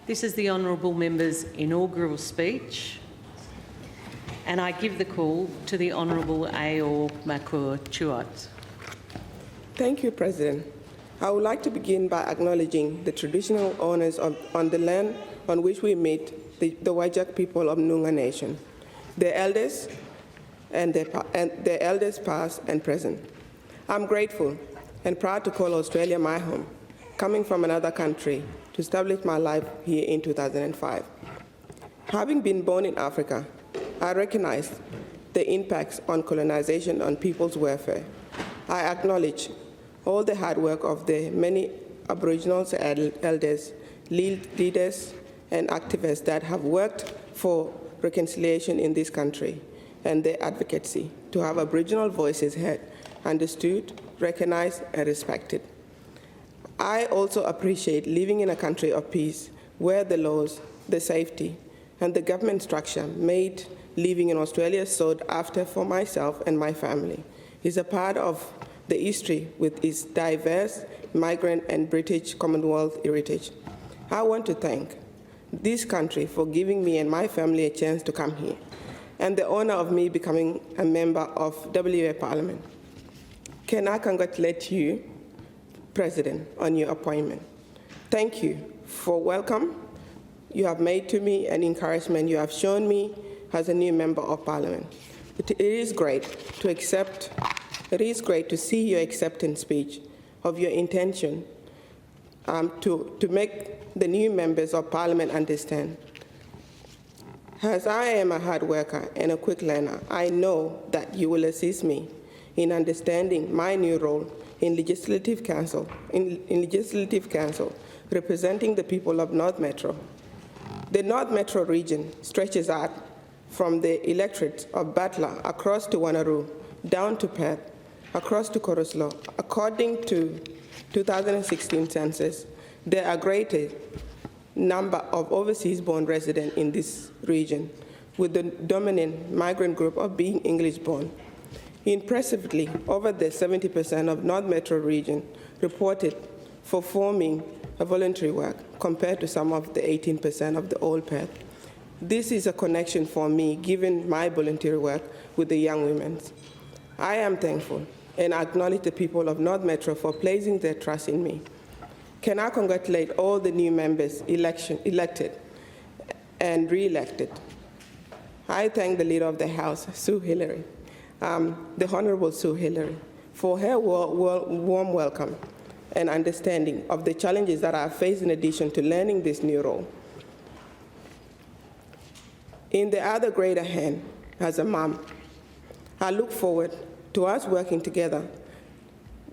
This is the Honourable Member's inaugural speech, and I give the call to the Honourable Ayor Makur Chuot. Thank you, President. I would like to begin by acknowledging the traditional owners on the land on which we meet, the Wajak people of Noongar Nation, their elders and their elders past and present. I'm grateful and proud to call Australia my home, coming from another country to establish my life here in 2005. Having been born in Africa, I recognize the impacts on colonization on people's welfare. I acknowledge all the hard work of the many Aboriginal elders, leaders, and activists that have worked for reconciliation in this country and their advocacy to have Aboriginal voices heard, understood, recognized, and respected. I also appreciate living in a country of peace where the laws, the safety, and the government structure made living in Australia sought after for myself and my family is a part of the history with its diverse migrant and British Commonwealth heritage. I want to thank this country for giving me and my family a chance to come here and the honor of me becoming a member of WA Parliament. Can I congratulate you, President, on your appointment? Thank you for welcome you have made to me and encouragement you have shown me as a new member of Parliament. It is great to see your acceptance speech of your intention to make the new members of Parliament understand. As I am a hard worker and a quick learner, I know that you will assist me in understanding my new role in Legislative Council, representing the people of North Metro. The North Metro region stretches out from the electorate of Butler across to Wanneroo, down to Perth, across to Coruscant. According to 2016 census, there are a greater number of overseas-born residents in this region, with the dominant migrant group of being English-born. Impressively, over the 70% of North Metro region reported performing a voluntary work compared to some of the 18% of the old Perth. This is a connection for me, given my voluntary work with the young women. I am thankful and acknowledge the people of North Metro for placing their trust in me. Can I congratulate all the new members elected and re-elected? I thank the Leader of the House, Ellery, the Honourable Ellery, for her warm welcome and understanding of the challenges that I face in addition to learning this new role. In the other greater hand, as a mom, I look forward to us working together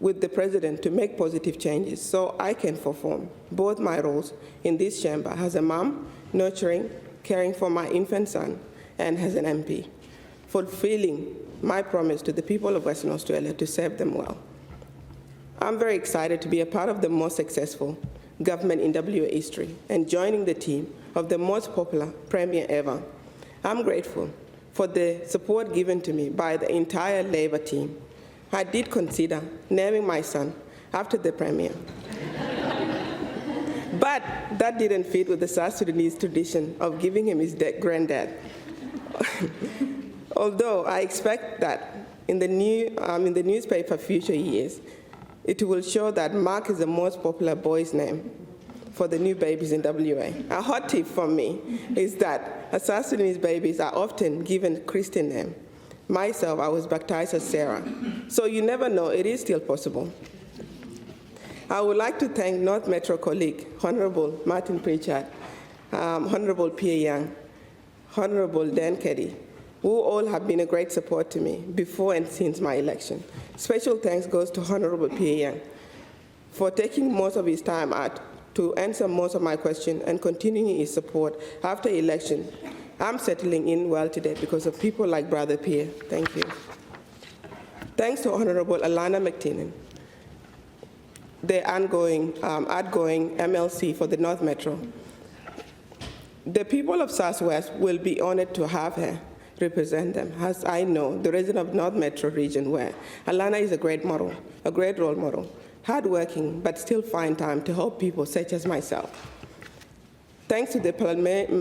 with the President to make positive changes so I can perform both my roles in this chamber as a mom, nurturing, caring for my infant son, and as an MP, fulfilling my promise to the people of Western Australia to serve them well. I'm very excited to be a part of the most successful government in WA history and joining the team of the most popular Premier ever. I'm grateful for the support given to me by the entire Labor team. I did consider naming my son after the Premier. But that didn't fit with the South Sudanese tradition of giving him his granddad. Although I expect that in the newspaper future years, it will show that Mark is the most popular boy's name for the new babies in WA. A hot tip from me is that South Sudanese babies are often given Christian name. Myself, I was baptized as Sarah. So you never know, it is still possible. I would like to thank North Metro colleague, Honourable Martin Pritchard, Honourable Pierre Young, Honourable Dan Keddy, who all have been a great support to me before and since my election. Special thanks goes to Honourable Pierre Young for taking most of his time out to answer most of my questions and continuing his support after election. I'm settling in well today because of people like Brother Pierre. Thank you. Thanks to Honourable Alanna Clohesy, the outgoing MLC for the North Metro. The people of Southwest will be honored to have her represent them, as I know the resident of North Metro region where Alanna is a great model, a great role model, hardworking, but still find time to help people such as myself. Thanks to the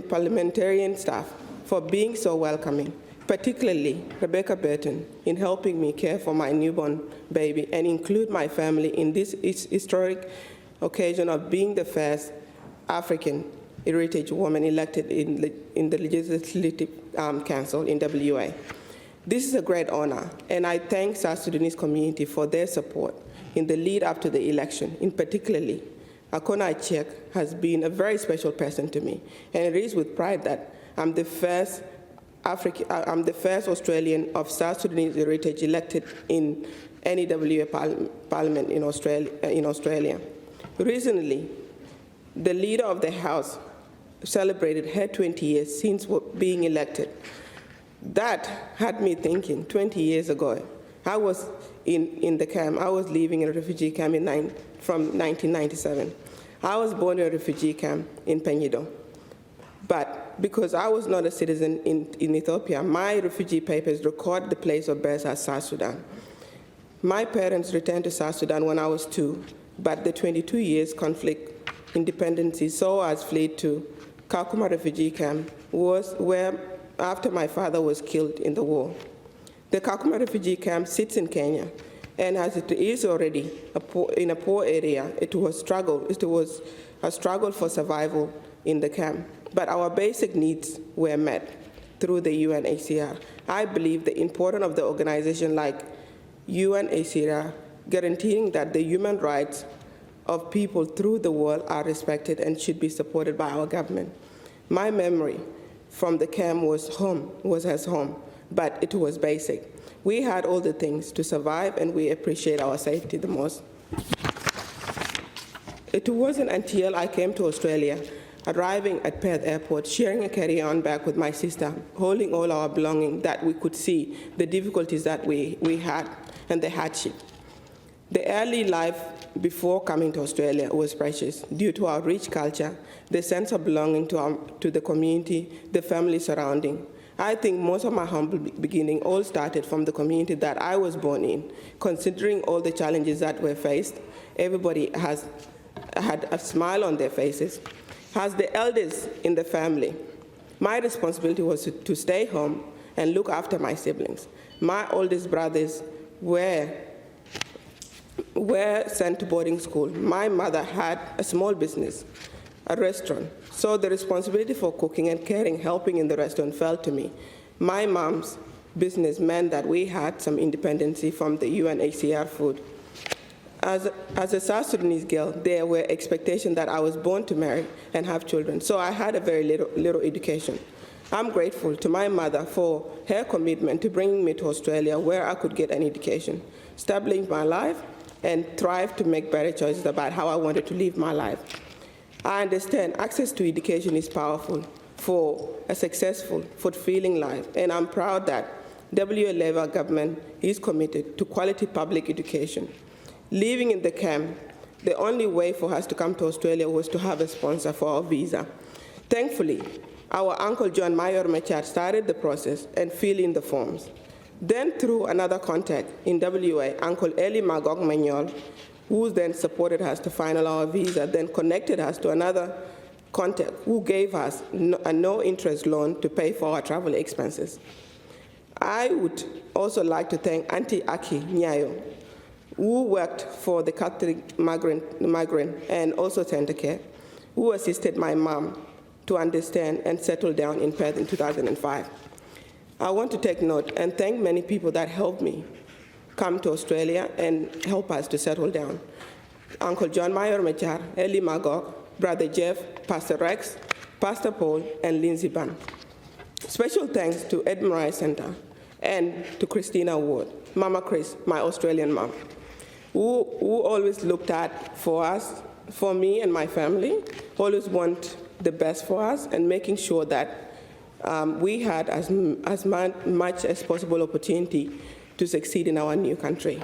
parliamentarian staff for being so welcoming, particularly Rebecca Burton in helping me care for my newborn baby and include my family in this historic occasion of being the first African heritage woman elected in the Legislative Council in WA. This is a great honor, and I thank South Sudanese community for their support in the lead up to the election. In particularly, Alanna Chuot has been a very special person to me, and it is with pride that I'm the first Australian of South Sudanese heritage elected in any WA parliament in Australia. Recently, the leader of the House celebrated her 20 years since being elected. That had me thinking 20 years ago. I was in the camp. I was living in a refugee camp from 1997. I was born in a refugee camp in Peñido. But because I was not a citizen in Ethiopia, my refugee papers record the place of birth as South Sudan. My parents returned to South Sudan when I was 2, but the 22 years conflict independency saw us flee to Kakuma refugee camp, was where after my father was killed in the war. The Kakuma refugee camp sits in Kenya, and as it is already in a poor area, it was a struggle for survival in the camp. But our basic needs were met through the UNHCR. I believe the importance of the organization like UNHCR guaranteeing that the human rights of people through the world are respected and should be supported by our government. My memory from the camp was as home, but it was basic. We had all the things to survive, and we appreciate our safety the most. It wasn't until I came to Australia, arriving at Perth Airport, sharing a carry-on bag with my sister, holding all our belongings, that we could see the difficulties that we had and the hardship. The early life before coming to Australia was precious due to our rich culture, the sense of belonging to the community, the family surrounding. I think most of my humble beginning all started from the community that I was born in. Considering all the challenges that were faced, everybody had a smile on their faces. As the eldest in the family, my responsibility was to stay home and look after my siblings. My oldest brothers were sent to boarding school. My mother had a small business, a restaurant. So the responsibility for cooking and caring, helping in the restaurant fell to me. My mom's business meant that we had some independency from the UNHCR food. As a South Sudanese girl, there were expectations that I was born to marry and have children, so I had a very little education. I'm grateful to my mother for her commitment to bringing me to Australia where I could get an education, establish my life, and thrive to make better choices about how I wanted to live my life. I understand access to education is powerful for a successful, fulfilling life, and I'm proud that WA Labour government is committed to quality public education. Living in the camp, the only way for us to come to Australia was to have a sponsor for our visa. Thankfully, our Uncle John Ayor Makur Chuot started the process and filled in the forms. Then through another contact in WA, Uncle Ellery who then supported us to final our visa, then connected us to another contact who gave us a no-interest loan to pay for our travel expenses. I would also like to thank Auntie Aki Nyayo, who worked for the Catholic migrant and also Center Care, who assisted my mom to understand and settle down in Perth in 2005. I want to take note and thank many people that helped me come to Australia and help us to settle down. Uncle John Ayor Makur Chuot, Ellery Magog, Brother Jeff, Pastor Rex, Pastor Paul, and Lindsay Ban. Special thanks to Edinburgh Center and to Christina Ward, Mama Chris, my Australian mom, who always looked out for us, for me and my family, always want the best for us and making sure that we had as much as possible opportunity to succeed in our new country.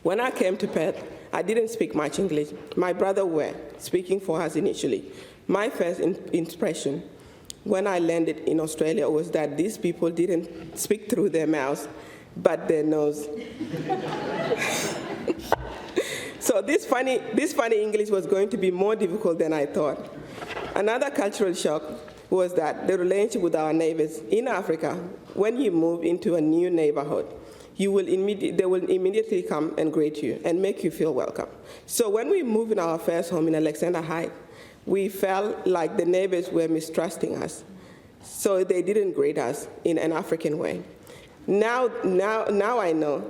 When I came to Perth, I didn't speak much English. My brother were speaking for us initially. My first impression when I landed in Australia was that these people didn't speak through their mouths, but their nose. So this funny English was going to be more difficult than I thought. Another cultural shock was that the relationship with our neighbors in Africa, when you move into a new neighborhood, they will immediately come and greet you and make you feel welcome. So when we moved in our first home in Alexander Heights, we felt like the neighbors were mistrusting us. So they didn't greet us in an African way. Now I know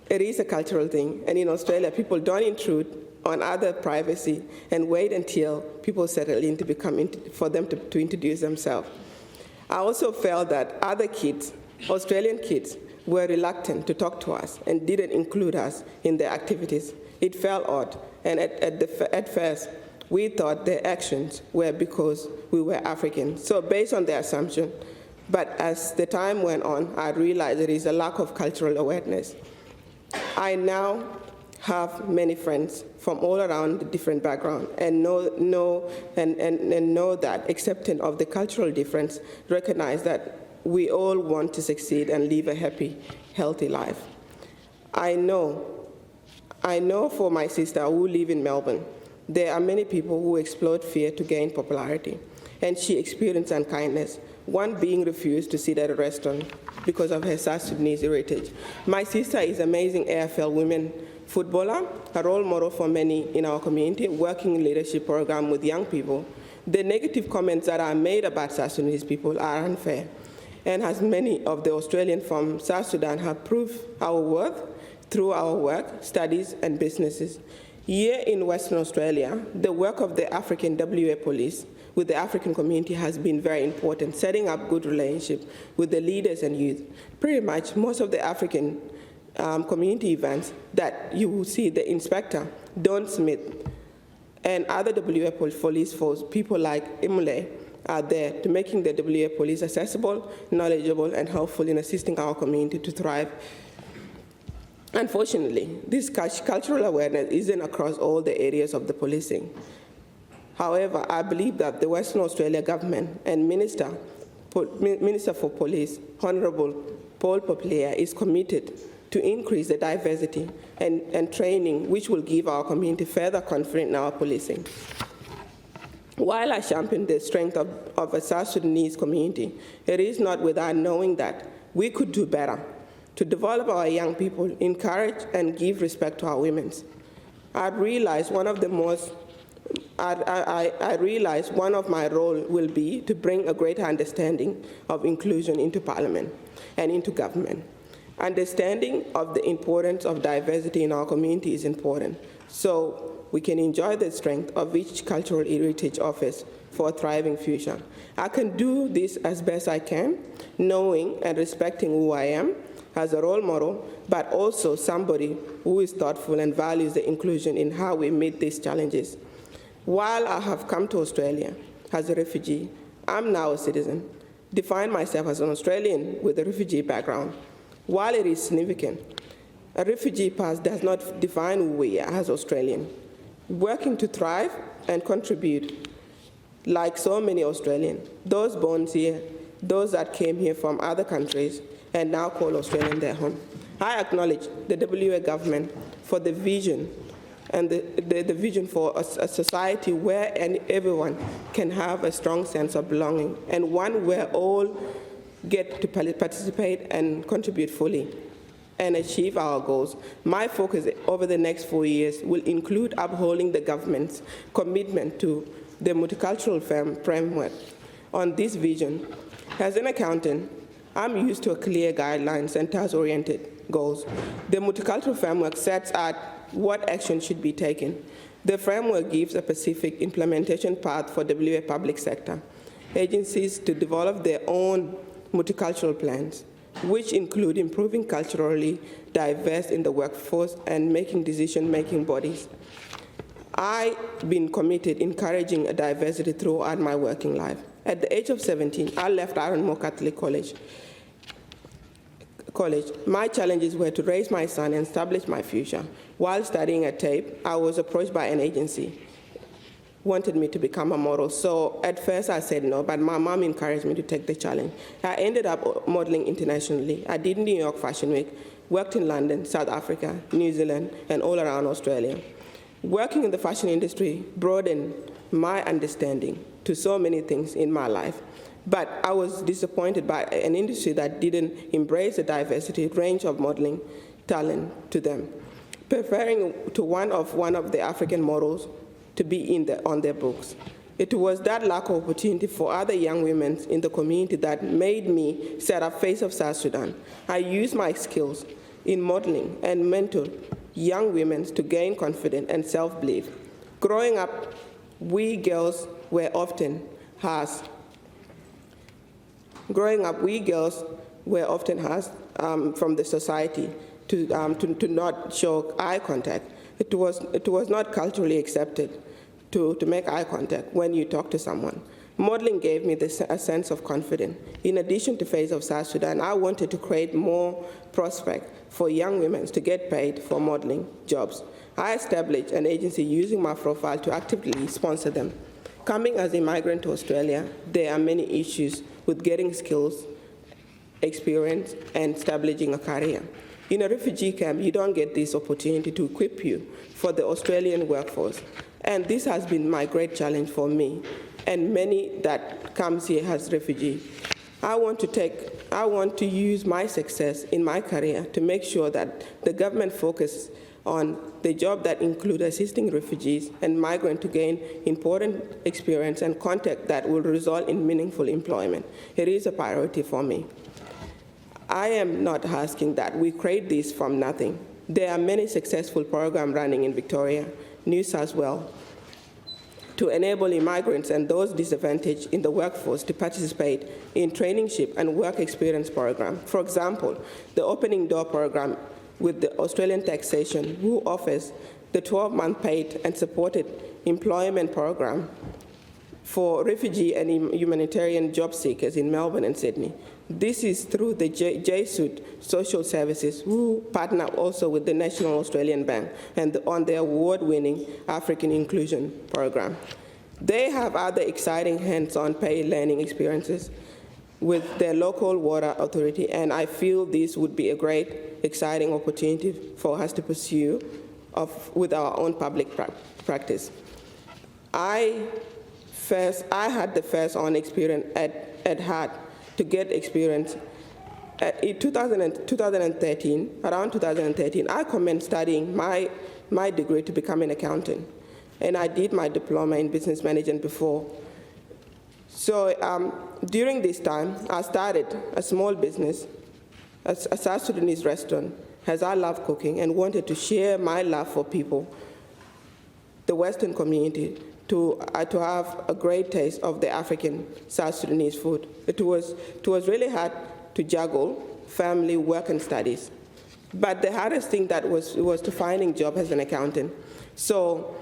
it is a cultural thing, and in Australia, people don't intrude on other privacy and wait until people settle in for them to introduce themselves. I also felt that other kids, Australian kids, were reluctant to talk to us and didn't include us in their activities. It felt odd, and at first, we thought their actions were because we were African. So based on their assumption, but as the time went on, I realized there is a lack of cultural awareness. I now have many friends from all around the different backgrounds and know that acceptance of the cultural difference, recognize that we all want to succeed and live a happy, healthy life. I know for my sister who live in Melbourne, there are many people who exploit fear to gain popularity, and she experienced unkindness, one being refused to sit at a restaurant because of her South Sudanese heritage. My sister is an amazing AFL women footballer, a role model for many in our community, working in leadership program with young people. The negative comments that are made about South Sudanese people are unfair, and as many of the Australians from South Sudan have proved our worth through our work, studies, and businesses. Here in Western Australia, the work of the African WA Police with the African community has been very important, setting up good relationships with the leaders and youth. Pretty much most of the African community events that you will see the inspector, Don Smith, and other WA police force, people like Ellery, are there to making the WA police accessible, knowledgeable, and helpful in assisting our community to thrive. Unfortunately, this cultural awareness isn't across all the areas of the policing. However, I believe that the Western Australia government and Minister for Police, Honourable Paul Poplier, is committed to increase the diversity and training which will give our community further confidence in our policing. While I champion the strength of a South Sudanese community, it is not without knowing that we could do better to develop our young people, encourage and give respect to our women. I realize one of my role will be to bring a greater understanding of inclusion into Parliament and into government. Understanding of the importance of diversity in our community is important, so we can enjoy the strength of each cultural heritage offers for a thriving future. I can do this as best I can, knowing and respecting who I am as a role model, but also somebody who is thoughtful and values the inclusion in how we meet these challenges. While I have come to Australia as a refugee, I'm now a citizen, define myself as an Australian with a refugee background. While it is significant, a refugee pass does not define who we are as Australians. Working to thrive and contribute, like so many Australians, those born here, those that came here from other countries, and now call Australia their home. I acknowledge the WA government for the vision and the vision for a society where everyone can have a strong sense of belonging, and one where all get to participate and contribute fully and achieve our goals. My focus over the next 4 years will include upholding the government's commitment to the multicultural framework. On this vision, as an accountant, I'm used to a clear guidelines and task-oriented goals. The multicultural framework sets out what action should be taken. The framework gives a specific implementation path for WA public sector agencies to develop their own multicultural plans, which include improving culturally diverse in the workforce and making decision-making bodies. I've been committed encouraging a diversity throughout my working life. At the age of 17, I left Ayor Makur Catholic College. My challenges were to raise my son and establish my future. While studying at TAPE, I was approached by an agency, wanted me to become a model. So at first I said no, but my mom encouraged me to take the challenge. I ended up modeling internationally. I did New York Fashion Week, worked in London, South Africa, New Zealand, and all around Australia. Working in the fashion industry broadened my understanding to so many things in my life. But I was disappointed by an industry that didn't embrace the diversity range of modeling talent to them, preferring to one of the African models to be on their books. It was that lack of opportunity for other young women in the community that made me set up Face of South Sudan. I used my skills in modeling and mentored young women to gain confidence and self-belief. Growing up, we girls were often asked from the society to not show eye contact. It was not culturally accepted to make eye contact when you talk to someone. Modeling gave me a sense of confidence. In addition to Face of South Sudan, I wanted to create more prospects for young women to get paid for modeling jobs. I established an agency using my profile to actively sponsor them. Coming as a migrant to Australia, there are many issues with getting skills, experience, and establishing a career. In a refugee camp, you don't get this opportunity to equip you for the Australian workforce. And this has been my great challenge for me and many that comes here as refugees. I want to use my success in my career to make sure that the government focuses on the job that include assisting refugees and migrants to gain important experience and contact that will result in meaningful employment. It is a priority for me. I am not asking that we create this from nothing. There are many successful programs running in Victoria, New South Wales, to enable immigrants and those disadvantaged in the workforce to participate in traineeship and work experience program. For example, the Opening Door program with the Australian taxation, who offers the 12-month paid and supported employment program for refugee and humanitarian job seekers in Melbourne and Sydney. This is through the JSUD Social Services, who partner also with the National Australian Bank and on the award-winning African Inclusion Program. They have other exciting hands-on paid learning experiences with their local water authority, and I feel this would be a great, exciting opportunity for us to pursue with our own public practice. I had the first-on experience at heart to get experience. In 2013, around 2013, I commenced studying my degree to become an accountant, and I did my diploma in business management before. So during this time, I started a small business, a South Sudanese restaurant, as I love cooking and wanted to share my love for people, the Western community, to have a great taste of the African South Sudanese food. It was really hard to juggle family, work, and studies. But the hardest thing was to finding a job as an accountant. So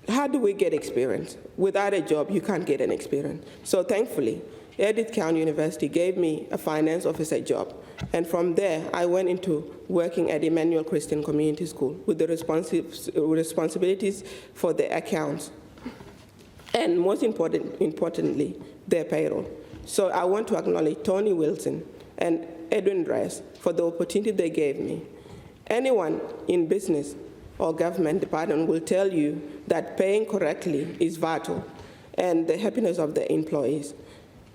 how do we get experience? Without a job, you can't get an experience. So thankfully, Edith County University gave me a finance officer job. And from there, I went into working at Emmanuel Christian Community School with the responsibilities for the accounts, and most importantly, their payroll. So I want to acknowledge Tony Wilson and Edwin Dress for the opportunity they gave me. Anyone in business or government department will tell you that paying correctly is vital and the happiness of the employees.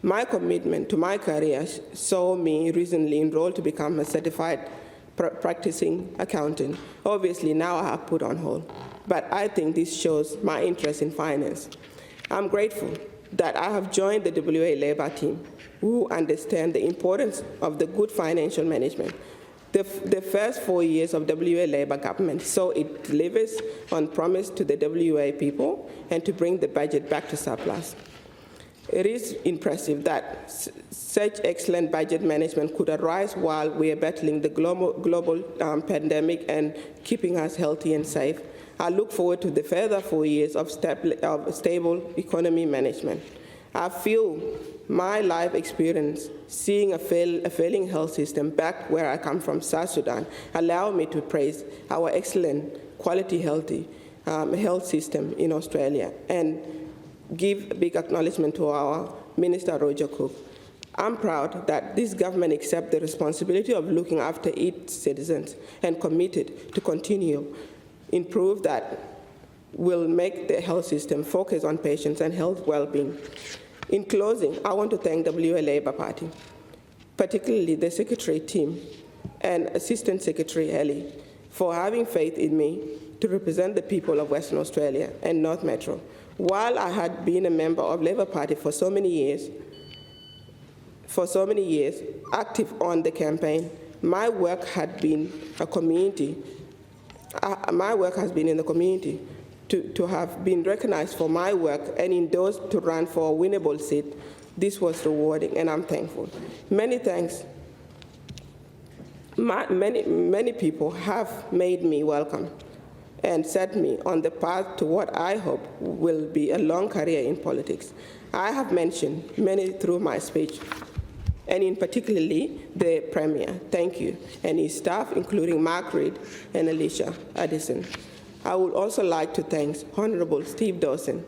My commitment to my career saw me recently enrolled to become a certified practicing accountant. Obviously, now I have put on hold, but I think this shows my interest in finance. I'm grateful that I have joined the WA Labour team, who understand the importance of the good financial management. The first 4 years of WA Labour government, so it delivers on promise to the WA people and to bring the budget back to surplus. It is impressive that such excellent budget management could arise while we are battling the global pandemic and keeping us healthy and safe. I look forward to the further 4 years of stable economy management. I feel my life experience seeing a failing health system back where I come from, South Sudan, allow me to praise our excellent quality health system in Australia and give a big acknowledgement to our Minister Roger Cook. I'm proud that this government accepts the responsibility of looking after its citizens and committed to continue improve that will make the health system focus on patients and health well-being. In closing, I want to thank WA Labour Party, particularly the secretary team and Assistant Secretary Ellery, for having faith in me to represent the people of Western Australia and North Metro. While I had been a member of Labour Party for so many years, active on the campaign, my work had been a community. My work has been in the community. To have been recognized for my work and endorsed to run for a winnable seat, this was rewarding, and I'm thankful. Many thanks. Many people have made me welcome and set me on the path to what I hope will be a long career in politics. I have mentioned many through my speech, and in particularly the Premier, thank you, and his staff, including Mark Reid and Alicia Addison. I would also like to thank Honorable Steve Dawson,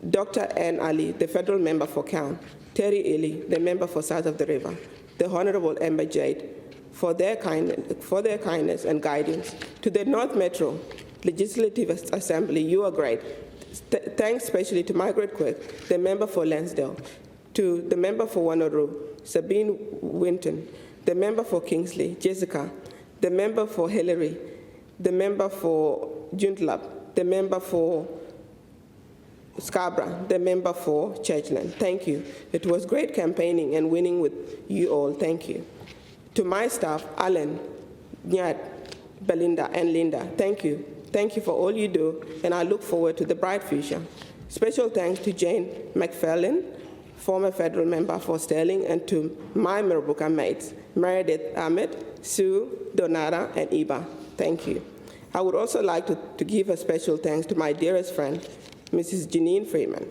Dr. Ann Ali, the federal member for Count, Terry Ely, the member for South of the River, the Honorable Amber Jade, for their kindness and guidance. To the North Metro Legislative Assembly, you are great. Thanks especially to Margaret Quick, the member for Lansdale, to the member for Wanneroo, Sabine Winton, the member for Kingsley, Jessica, the member for Ellery, the member for Joondalup, the member for Scarborough, the member for Churchland. Thank you. It was great campaigning and winning with you all. Thank you. To my staff, Alan, Nyad, Belinda, and Linda, thank you. Thank you for all you do, and I look forward to the bright future. Special thanks to Jane McFarlane, former federal member for Sterling, and to my Mirrabooka mates, Meredith Ahmed, Sue, Donara, and Iba. Thank you. I would also like to give a special thanks to my dearest friend, Mrs. Janine Freeman.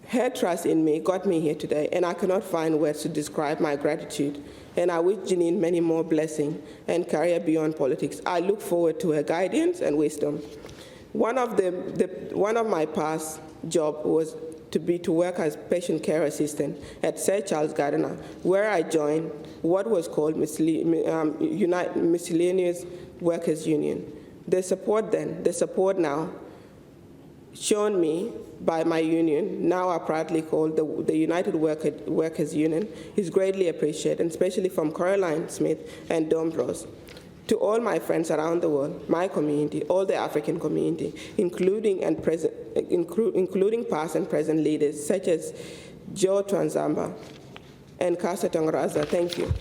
Her trust in me got me here today, and I cannot find words to describe my gratitude. And I wish Janine many more blessings and career beyond politics. I look forward to her guidance and wisdom. One of my past jobs was to work as patient care assistant at Sir Charles Gardiner, where I joined what was called Miscellaneous Workers Union. The support then, the support now, shown me by my union, now I proudly called the United Workers Union, is greatly appreciated, especially from Caroline Smith and Dombrose. To all my friends around the world, my community, all the African community, including past and present leaders such as Joe Twanzamba and Casa Tongaraza, thank you.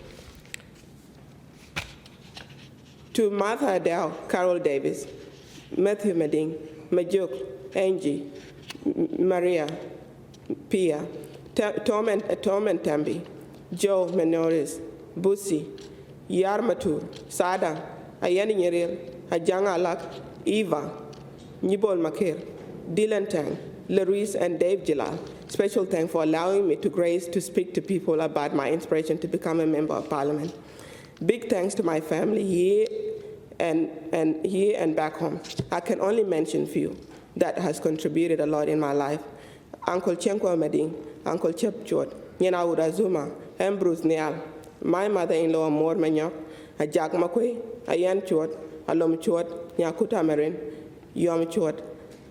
To Martha Adele, Carol Davis, Matthew Meding, Majuk, Angie, Maria, Pia, Tom and Tambi, Joe Menoris, Busi, Yarmatur, Sada, Ayani Nyeril, Ajanga Alak, Eva, Nibol Makir, Dylan Tang, Larise, and Dave Gilal. Special thanks for allowing me to grace to speak to people about my inspiration to become a member of Parliament. Big thanks to my family here and back home. I can only mention few that has contributed a lot in my life. Uncle Chenko Meding, Uncle Chep Chuot, Nyana Urazuma, Ambrose Nial, my mother-in-law Mor Manyok, Ajak Makwe, Ayan Chuot, Alom Chuot, Nyakuta Marin, Yom Chuot,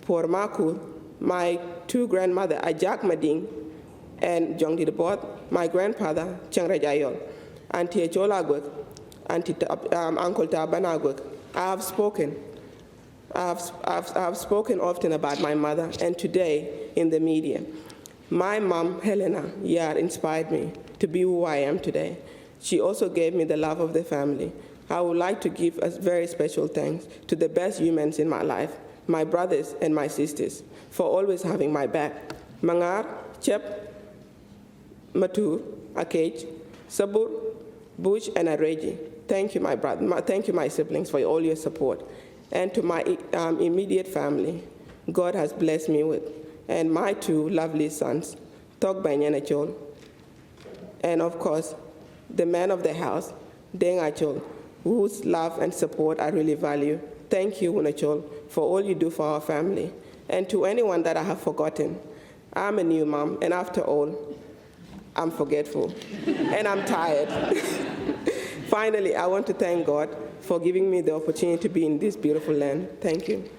Por Makur, my two grandmother, Ajak Mading and Jongdi Debot, my grandfather, Changre Jayol, Auntie Chola Gwek, Uncle Tabana Gwek. I have spoken often about my mother, and today in the media. My mom, Helena Yar, inspired me to be who I am today. She also gave me the love of the family. I would like to give a very special thanks to the best humans in my life, my brothers and my sisters, for always having my back. Mangar, Chep, Matur, Akej, Sabur, Bush, and Areji. Thank you, my brother. Thank you, my siblings, for all your support. And to my immediate family, God has blessed me with, and my two lovely sons, Togba Nyanachol, and of course, the man of the house, Deng Achol, whose love and support I really value. Thank you, Unachol, for all you do for our family. And to anyone that I have forgotten, I'm a new mom, and after all, I'm forgetful, and I'm tired. Finally, I want to thank God for giving me the opportunity to be in this beautiful land. Thank you.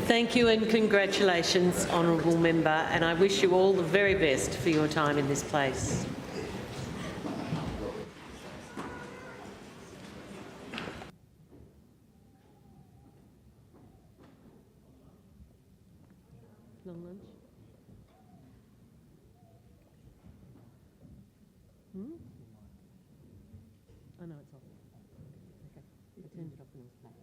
Thank you and congratulations, Honourable Member, and I wish you all the very best for your time in this place. Long lunch? Oh no, it's off. Okay, I turned it off when it was playing.